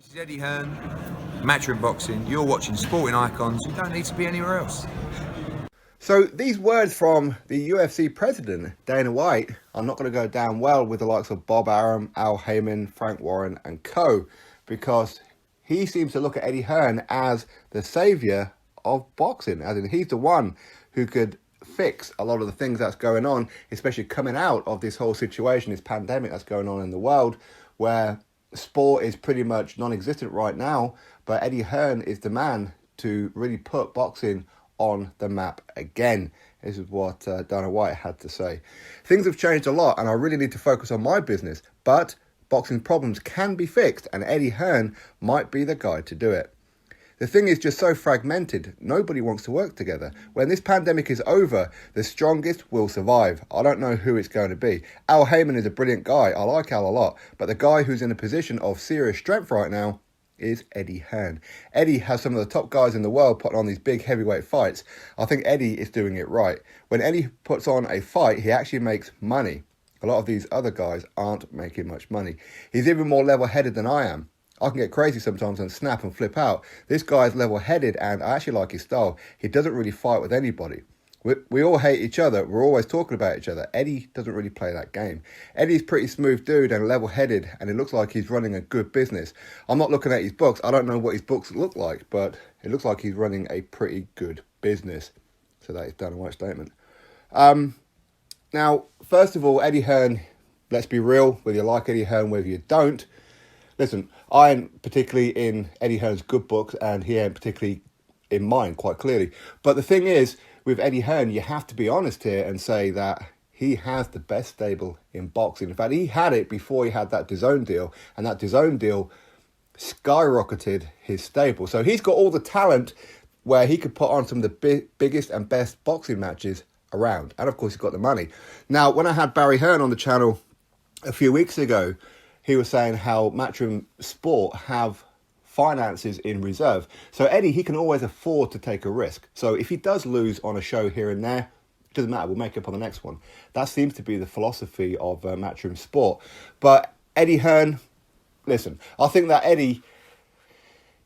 This is Eddie Hearn, Matchroom Boxing. You're watching Sporting Icons. You don't need to be anywhere else. So these words from the UFC President Dana White are not going to go down well with the likes of Bob Arum, Al Heyman, Frank Warren and co, because he seems to look at Eddie Hearn as the saviour of boxing, as in he's the one who could fix a lot of the things that's going on, especially coming out of this whole situation, this pandemic that's going on in the world, where sport is pretty much non-existent right now, but Eddie Hearn is the man to really put boxing on the map again. This is what Dana White had to say. Things have changed a lot and I really need to focus on my business, but boxing problems can be fixed and Eddie Hearn might be the guy to do it. The thing is just so fragmented, nobody wants to work together. When this pandemic is over, the strongest will survive. I don't know who it's going to be. Al Heyman is a brilliant guy, I like Al a lot, but the guy who's in a position of serious strength right now is Eddie Hearn. Eddie has some of the top guys in the world putting on these big heavyweight fights. I think Eddie is doing it right. When Eddie puts on a fight, he actually makes money. A lot of these other guys aren't making much money. He's even more level-headed than I am. I can get crazy sometimes and snap and flip out. This guy's level-headed and I actually like his style. He doesn't really fight with anybody. We all hate each other. We're always talking about each other. Eddie doesn't really play that game. Eddie's a pretty smooth dude and level-headed, and it looks like he's running a good business. I'm not looking at his books. I don't know what his books look like, but it looks like he's running a pretty good business. So that is Dana White's statement. Now, first of all, Eddie Hearn, let's be real, whether you like Eddie Hearn, whether you don't. Listen, I ain't particularly in Eddie Hearn's good books, and he ain't particularly in mine, quite clearly. But the thing is, with Eddie Hearn, you have to be honest here and say that he has the best stable in boxing. In fact, he had it before he had that DAZN deal, and that DAZN deal skyrocketed his stable. So he's got all the talent where he could put on some of the biggest and best boxing matches around. And of course, he's got the money. Now, when I had Barry Hearn on the channel a few weeks ago, he was saying how Matchroom Sport have finances in reserve. So Eddie, he can always afford to take a risk. So if he does lose on a show here and there, it doesn't matter, we'll make up on the next one. That seems to be the philosophy of Matchroom Sport. But Eddie Hearn, listen, I think that Eddie,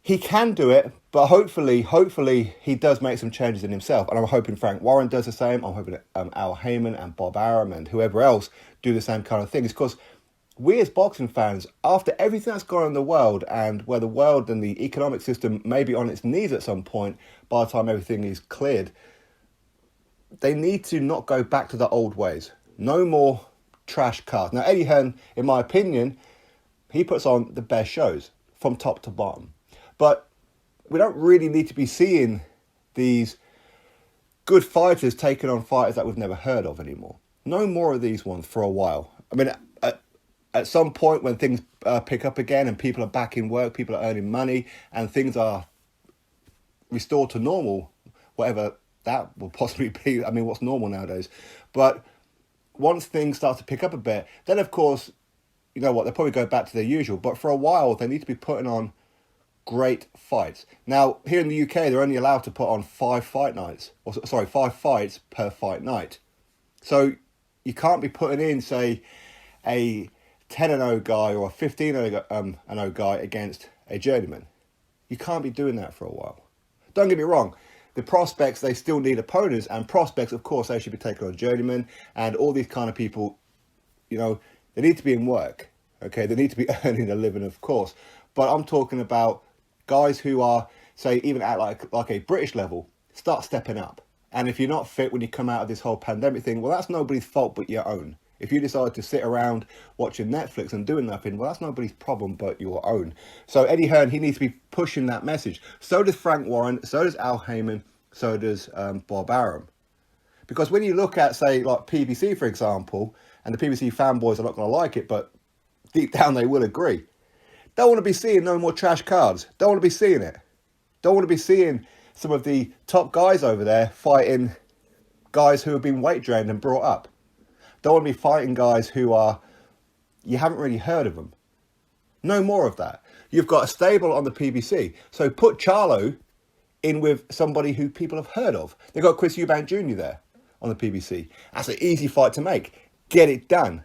he can do it, but hopefully he does make some changes in himself. And I'm hoping Frank Warren does the same. I'm hoping Al Heyman and Bob Arum and whoever else do the same kind of things. Because we as boxing fans, after everything that's gone on in the world and where the world and the economic system may be on its knees at some point by the time everything is cleared, they need to not go back to the old ways. No more trash cards. Now, Eddie Hearn, in my opinion, he puts on the best shows from top to bottom. But we don't really need to be seeing these good fighters taking on fighters that we've never heard of anymore. No more of these ones for a while. I mean, at some point when things pick up again and people are back in work, people are earning money and things are restored to normal, whatever that will possibly be. I mean, what's normal nowadays? But once things start to pick up a bit, then of course, you know what, they'll probably go back to their usual. But for a while, they need to be putting on great fights. Now, here in the UK, they're only allowed to put on 5 fights per fight night. So you can't be putting in, say, a 10-0 guy or a 15-0 guy against a journeyman. You can't be doing that for a while. Don't get me wrong. The prospects, they still need opponents, and prospects, of course, they should be taking on journeymen and all these kind of people, you know, they need to be in work. Okay, they need to be earning a living, of course. But I'm talking about guys who are, say, even at like a British level, start stepping up. And if you're not fit when you come out of this whole pandemic thing, well, that's nobody's fault but your own. If you decide to sit around watching Netflix and doing nothing, well, that's nobody's problem but your own. So Eddie Hearn, he needs to be pushing that message. So does Frank Warren, so does Al Heyman, so does Bob Arum. Because when you look at, say, like PBC, for example, and the PBC fanboys are not going to like it, but deep down they will agree. Don't want to be seeing no more trash cards. Don't want to be seeing it. Don't want to be seeing some of the top guys over there fighting guys who have been weight drained and brought up. Don't want to be fighting guys who are, you haven't really heard of them. No more of that. You've got a stable on the PBC. So put Charlo in with somebody who people have heard of. They've got Chris Eubank Jr. there on the PBC. That's an easy fight to make. Get it done.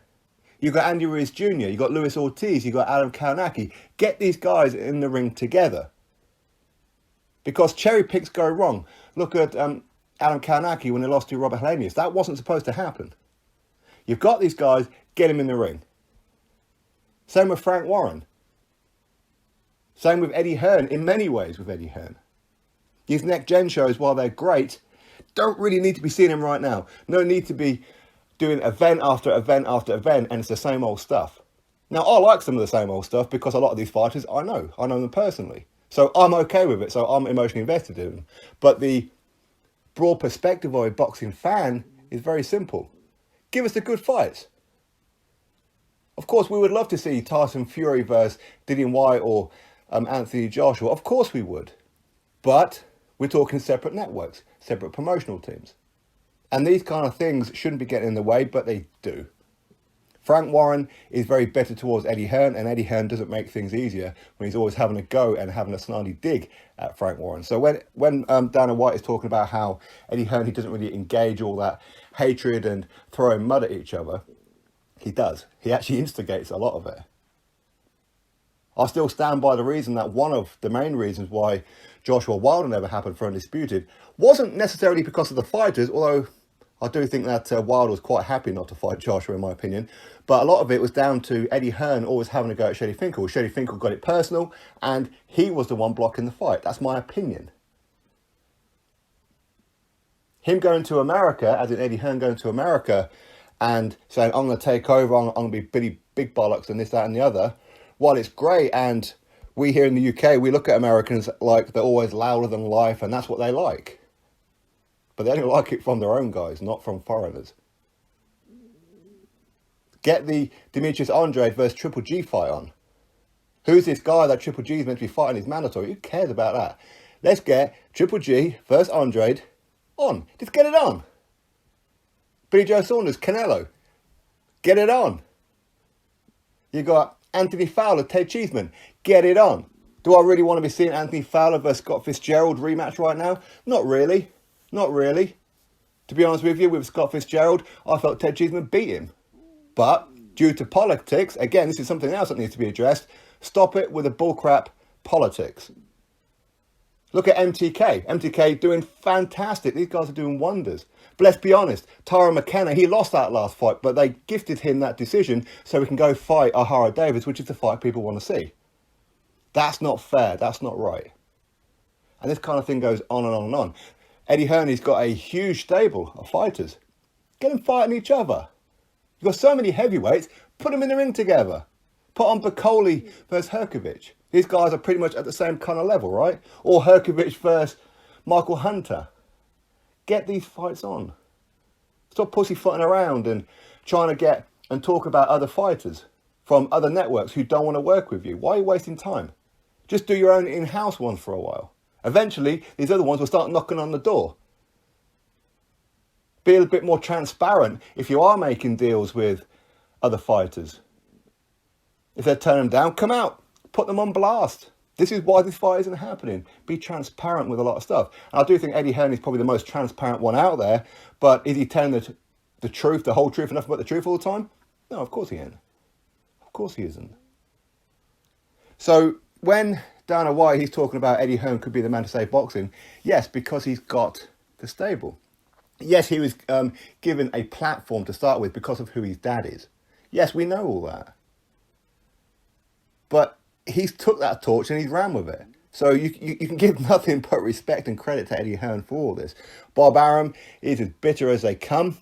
You've got Andy Ruiz Jr., you've got Luis Ortiz, you've got Adam Kaunaki. Get these guys in the ring together. Because cherry picks go wrong. Look at Adam Kaunaki when they lost to Robert Helenius. That wasn't supposed to happen. You've got these guys, get them in the ring. Same with Frank Warren. Same with Eddie Hearn, in many ways with Eddie Hearn. These next-gen shows, while they're great, don't really need to be seeing them right now. No need to be doing event after event after event, and it's the same old stuff. Now, I like some of the same old stuff because a lot of these fighters I know them personally. So I'm okay with it, so I'm emotionally invested in them. But the broad perspective of a boxing fan is very simple. Give us the good fights. Of course, we would love to see Tyson Fury versus Dillian Whyte or Anthony Joshua. Of course we would. But we're talking separate networks, separate promotional teams. And these kind of things shouldn't be getting in the way, but they do. Frank Warren is very bitter towards Eddie Hearn, and Eddie Hearn doesn't make things easier when he's always having a go and having a snarly dig at Frank Warren. So when Dana White is talking about how Eddie Hearn, he doesn't really engage all that hatred and throwing mud at each other, he does. He actually instigates a lot of it. I still stand by the reason that one of the main reasons why Joshua Wilder never happened for Undisputed wasn't necessarily because of the fighters, although I do think that Wilder was quite happy not to fight Joshua, in my opinion. But a lot of it was down to Eddie Hearn always having a go at Shady Finkel. Shady Finkel got it personal, and he was the one blocking the fight. That's my opinion. Him going to America, as in Eddie Hearn going to America, and saying, I'm going to take over, I'm going to be Billy Big Bollocks and this, that, and the other. While it's great, and we here in the UK, we look at Americans like they're always louder than life, and that's what they like. But they only like it from their own guys, not from foreigners. Get the Demetrius Andrade versus Triple G fight on. Who's this guy that Triple G is meant to be fighting? He's mandatory. Who cares about that? Let's get Triple G versus Andrade on. Just get it on. Billy Joe Saunders, Canelo. Get it on. You got Anthony Fowler, Ted Cheeseman. Get it on. Do I really want to be seeing Anthony Fowler versus Scott Fitzgerald rematch right now? Not really. Not really. To be honest with you, with Scott Fitzgerald, I felt Ted Cheeseman beat him. But due to politics, again, this is something else that needs to be addressed. Stop it with the bullcrap politics. Look at MTK. MTK doing fantastic. These guys are doing wonders. But let's be honest, Tyrone McKenna, he lost that last fight, but they gifted him that decision so he can go fight Ahara Davis, which is the fight people want to see. That's not fair. That's not right. And this kind of thing goes on and on and on. Eddie Hearn, he's got a huge stable of fighters. Get them fighting each other. You've got so many heavyweights, put them in the ring together. Put on Bacoli versus Herkovich. These guys are pretty much at the same kind of level, right? Or Herkovich versus Michael Hunter. Get these fights on. Stop pussyfooting around and trying to get and talk about other fighters from other networks who don't want to work with you. Why are you wasting time? Just do your own in-house ones for a while. Eventually, these other ones will start knocking on the door. Be a bit more transparent if you are making deals with other fighters. If they're turning them down, come out. Put them on blast. This is why this fight isn't happening. Be transparent with a lot of stuff. And I do think Eddie Hearn is probably the most transparent one out there. But is he telling the truth, the whole truth, and nothing but the truth all the time? No, of course he ain't. Of course he isn't. So when Dana White, he's talking about Eddie Hearn could be the man to save boxing. Yes, because he's got the stable. Yes, he was given a platform to start with because of who his dad is. Yes, we know all that. But he's took that torch and he's ran with it. So you can give nothing but respect and credit to Eddie Hearn for all this. Bob Arum is as bitter as they come.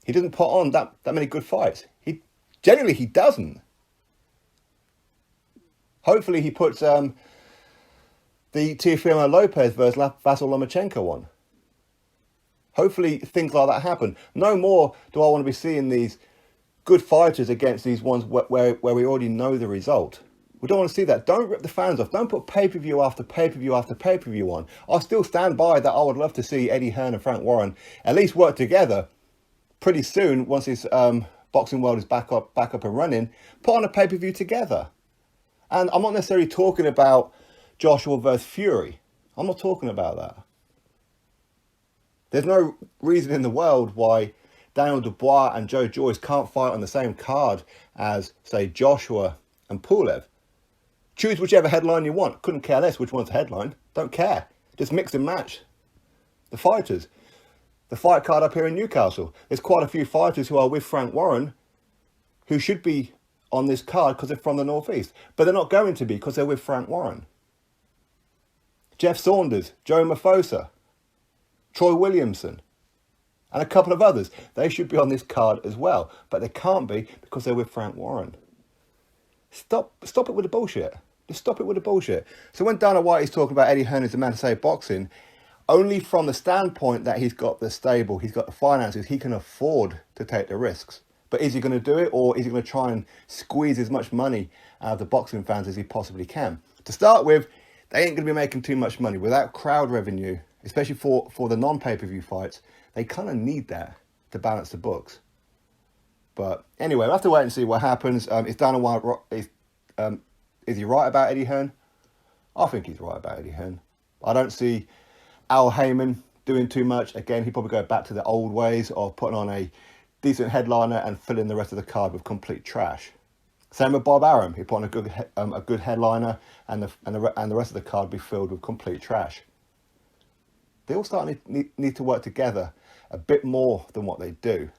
He doesn't put on that many good fights. Generally he doesn't. Hopefully he puts the Teofimo Lopez versus Vasyl Lomachenko on. Hopefully things like that happen. No more do I want to be seeing these good fighters against these ones where we already know the result. We don't want to see that. Don't rip the fans off. Don't put pay-per-view after pay-per-view after pay-per-view on. I still stand by that. I would love to see Eddie Hearn and Frank Warren at least work together pretty soon once this boxing world is back up and running. Put on a pay-per-view together. And I'm not necessarily talking about Joshua versus Fury. I'm not talking about that. There's no reason in the world why Daniel Dubois and Joe Joyce can't fight on the same card as, say, Joshua and Pulev. Choose whichever headline you want. Couldn't care less which one's the headline. Don't care. Just mix and match the fighters. The fight card up here in Newcastle. There's quite a few fighters who are with Frank Warren who should be on this card because they're from the Northeast. But they're not going to be because they're with Frank Warren. Jeff Saunders, Joe Mafosa, Troy Williamson, and a couple of others. They should be on this card as well. But they can't be because they're with Frank Warren. Stop it with the bullshit. Just stop it with the bullshit. So when Dana White is talking about Eddie Hearn is the man to save boxing, only from the standpoint that he's got the stable, he's got the finances, he can afford to take the risks. But is he going to do it, or is he going to try and squeeze as much money out of the boxing fans as he possibly can? To start with, they ain't going to be making too much money. Without crowd revenue, especially for the non-pay-per-view fights, they kind of need that to balance the books. But anyway, we'll have to wait and see what happens. Is Dana White, is he right about Eddie Hearn? I think he's right about Eddie Hearn. I don't see Al Heyman doing too much. Again, he'd probably go back to the old ways of putting on a decent headliner and filling the rest of the card with complete trash. Same with Bob Arum. He put on a good headliner, and the rest of the card be filled with complete trash. They all need to work together a bit more than what they do.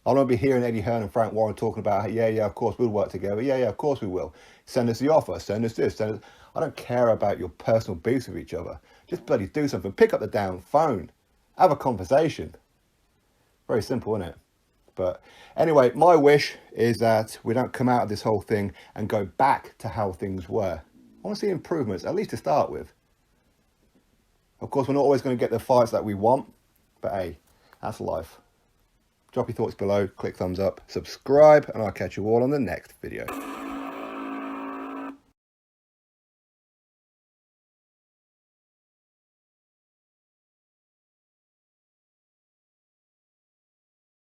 I don't want to be hearing Eddie Hearn and Frank Warren talking about, yeah, of course we'll work together. Yeah, of course we will. Send us the offer. Send us this. I don't care about your personal beefs with each other. Just bloody do something. Pick up the damn phone. Have a conversation. Very simple, isn't it? But anyway, my wish is that we don't come out of this whole thing and go back to how things were. I want to see improvements, at least to start with. Of course, we're not always going to get the fights that we want, but hey, that's life. Drop your thoughts below, click thumbs up, subscribe, and I'll catch you all on the next video.